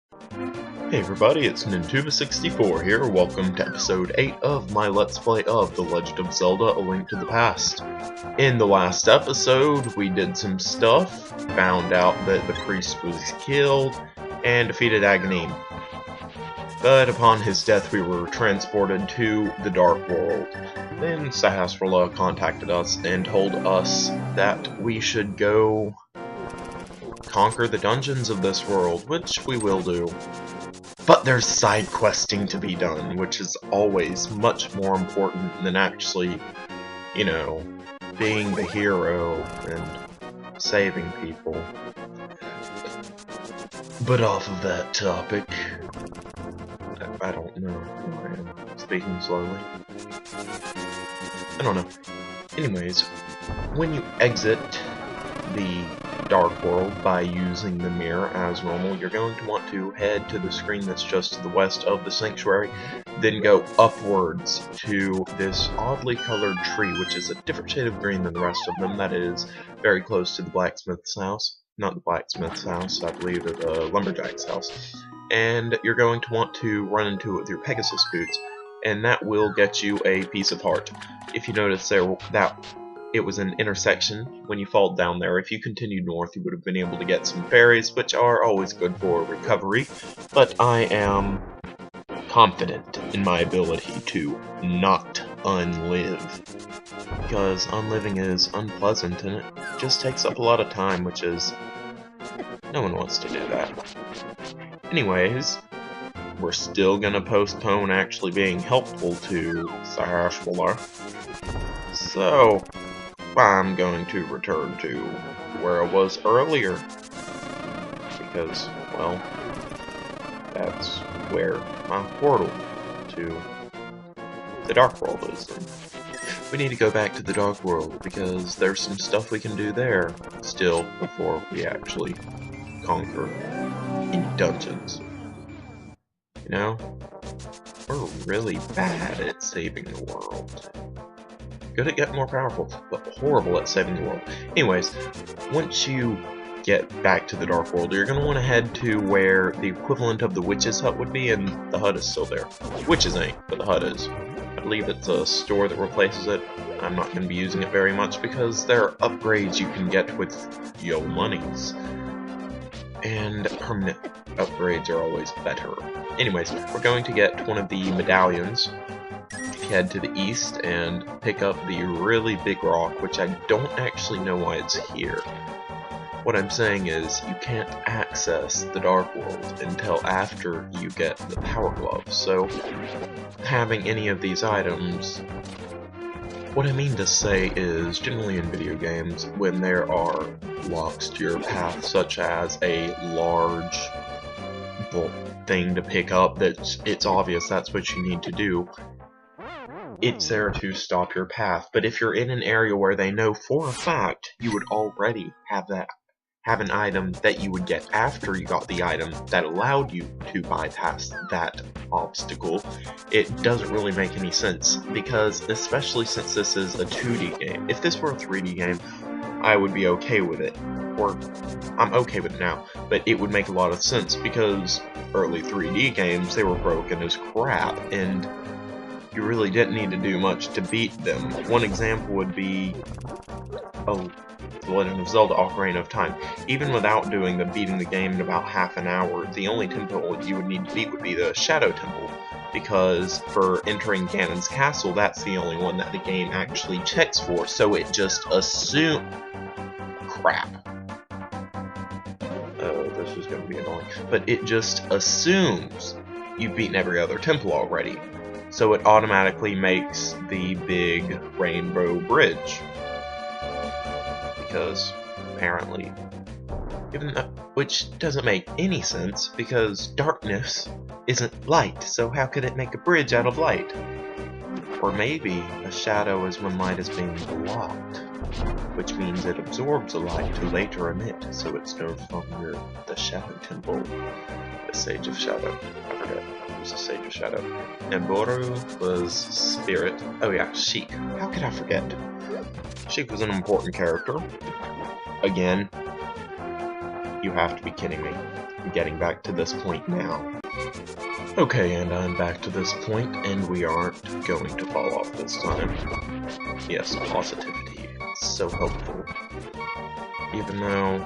Hey everybody, it's Nintuba64 here. Welcome to episode 8 of my Let's Play of The Legend of Zelda: A Link to the Past. In the last episode, we did some stuff, found out that the priest was killed, and defeated Aghanim. But upon his death, we were transported to the Dark World. Then Sahasrahla contacted us and told us that we should go conquer the dungeons of this world, which we will do. But there's side questing to be done, which is always much more important than actually, you know, being the hero and saving people. But off of that topic, I don't know who I am speaking slowly. I don't know. Anyways, when you exit the Dark World by using the mirror as normal, you're going to want to head to the screen that's just to the west of the sanctuary, then go upwards to this oddly colored tree, which is a different shade of green than the rest of them. That is very close to the blacksmith's house. Not the blacksmith's house, I believe the lumberjack's house. And you're going to want to run into it with your Pegasus boots, and that will get you a piece of heart. If you notice there, that it was an intersection. When you fall down there, if you continued north, you would have been able to get some fairies, which are always good for recovery, but I am confident in my ability to not unlive, because unliving is unpleasant and it just takes up a lot of time, which is... no one wants to do that. Anyways, we're still gonna postpone actually being helpful to Sahasrahla, so I'm going to return to where I was earlier, because, well, that's where my portal to the Dark World is. And we need to go back to the Dark World, because there's some stuff we can do there still before we actually conquer any dungeons. You know, we're really bad at saving the world. Good at getting more powerful, but horrible at saving the world. Anyways, once you get back to the Dark World, you're going to want to head to where the equivalent of the witch's hut would be, and the hut is still there. Witches ain't, but the hut is. I believe it's a store that replaces it. I'm not going to be using it very much because there are upgrades you can get with yo monies. And permanent upgrades are always better. Anyways, we're going to get one of the medallions, head to the east, and pick up the really big rock, which I don't actually know why it's here. What I'm saying is, you can't access the Dark World until after you get the Power Glove, so having any of these items... what I mean to say is, generally in video games, when there are blocks to your path, such as a large thing to pick up, that it's obvious that's what you need to do, it's there to stop your path. But if you're in an area where they know for a fact you would already have an item that you would get after you got the item that allowed you to bypass that obstacle, it doesn't really make any sense, because especially since this is a 2D game. If this were a 3D game, I would be okay with it, or I'm okay with it now, but it would make a lot of sense, because early 3D games, they were broken as crap, and you really didn't need to do much to beat them. One example would be The Legend of Zelda: Ocarina of Time. Even without beating the game in about half an hour, the only temple you would need to beat would be the Shadow Temple, because for entering Ganon's castle, that's the only one that the game actually checks for, so it just assumes... crap. Oh, this is going to be annoying. But it just assumes you've beaten every other temple already, so it automatically makes the big rainbow bridge. Because, apparently, which doesn't make any sense, because darkness isn't light, so how could it make a bridge out of light? Or maybe a shadow is when light is being blocked, which means it absorbs the light to later emit, so it's no longer the Shadow Temple, the Sage of Shadow. I forget. It was the Sage of Shadow. And Boru was Spirit. Oh yeah, Sheik. How could I forget? Sheik was an important character. Again, you have to be kidding me. getting back to this point now. Okay, and I'm back to this point, and we aren't going to fall off this time. Yes, positivity. It's so helpful. Even though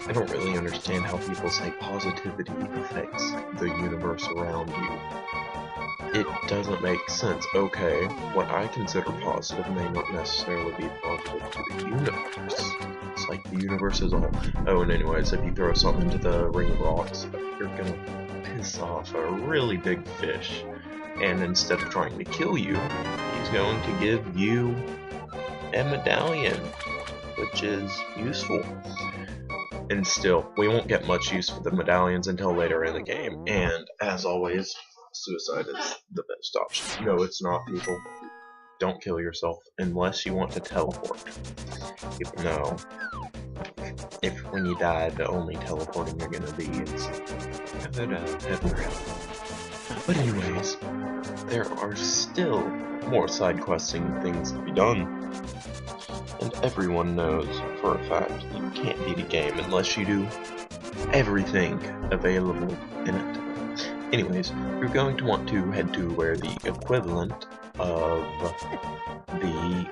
I don't really understand how people say positivity affects the universe around you. It doesn't make sense. Okay, what I consider positive may not necessarily be positive to the universe. It's like the universe is all... Oh, and anyways, if you throw something into the ring of rocks, you're gonna piss off a really big fish. And instead of trying to kill you, he's going to give you a medallion, which is useful. And still, we won't get much use for the medallions until later in the game. And, as always, suicide is the best option. No, it's not, people. Don't kill yourself unless you want to teleport. Even though, if when you die, the only teleporting you're gonna be is heaven or hell. But anyways, there are still more side questing things to be done. And everyone knows for a fact you can't beat a game unless you do everything available in it. Anyways, you're going to want to head to where the equivalent of the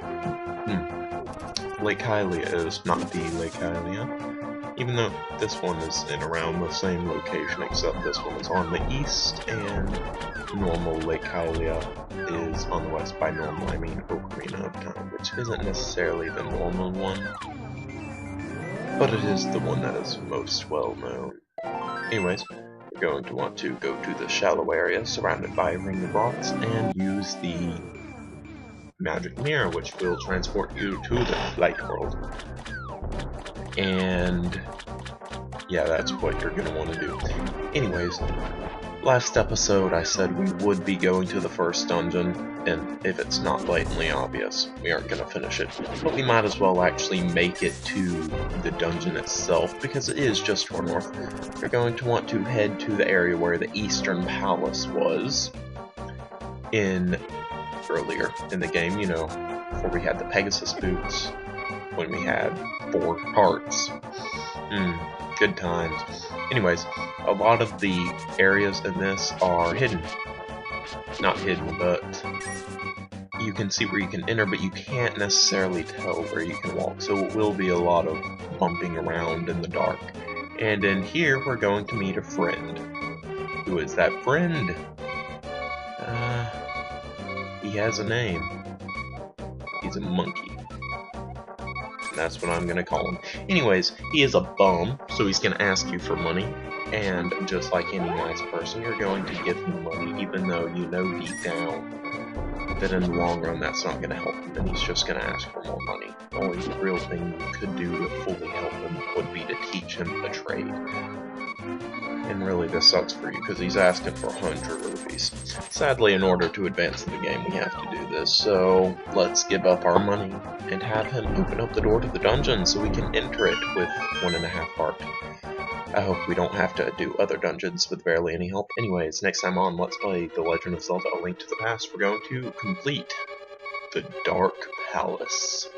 Lake Hylia is, not the Lake Hylia. Even though this one is in around the same location, except this one is on the east, and normal Lake Hylia is on the west. By normal, I mean Ocarina of Time, which isn't necessarily the normal one, but it is the one that is most well known. Anyways, you're going to want to go to the shallow area surrounded by a ring of rocks and use the magic mirror, which will transport you to the light world. And yeah, that's what you're going to want to do. Anyways, last episode I said we would be going to the first dungeon, and if it's not blatantly obvious, we aren't going to finish it. But we might as well actually make it to the dungeon itself, because it is just far north. You're going to want to head to the area where the Eastern Palace was earlier in the game, you know, before we had the Pegasus boots, when we had 4 hearts. Good times. Anyways, a lot of the areas in this are hidden. Not hidden, but you can see where you can enter, but you can't necessarily tell where you can walk, so it will be a lot of bumping around in the dark. And in here, we're going to meet a friend. Who is that friend? He has a name. He's a monkey. That's what I'm gonna call him. Anyways, he is a bum, so he's gonna ask you for money, and just like any nice person, you're going to give him money, even though you know deep down that in the long run that's not gonna help him, and he's just gonna ask for more money. The only real thing you could do to fully help him would be to teach him a trade. And really, this sucks for you, because he's asking for 100 rupees. Sadly, in order to advance in the game, we have to do this, so let's give up our money and have him open up the door to the dungeon so we can enter it with 1.5 heart. I hope we don't have to do other dungeons with barely any help. Anyways, next time on Let's Play The Legend of Zelda: A Link to the Past, we're going to complete the Dark Palace.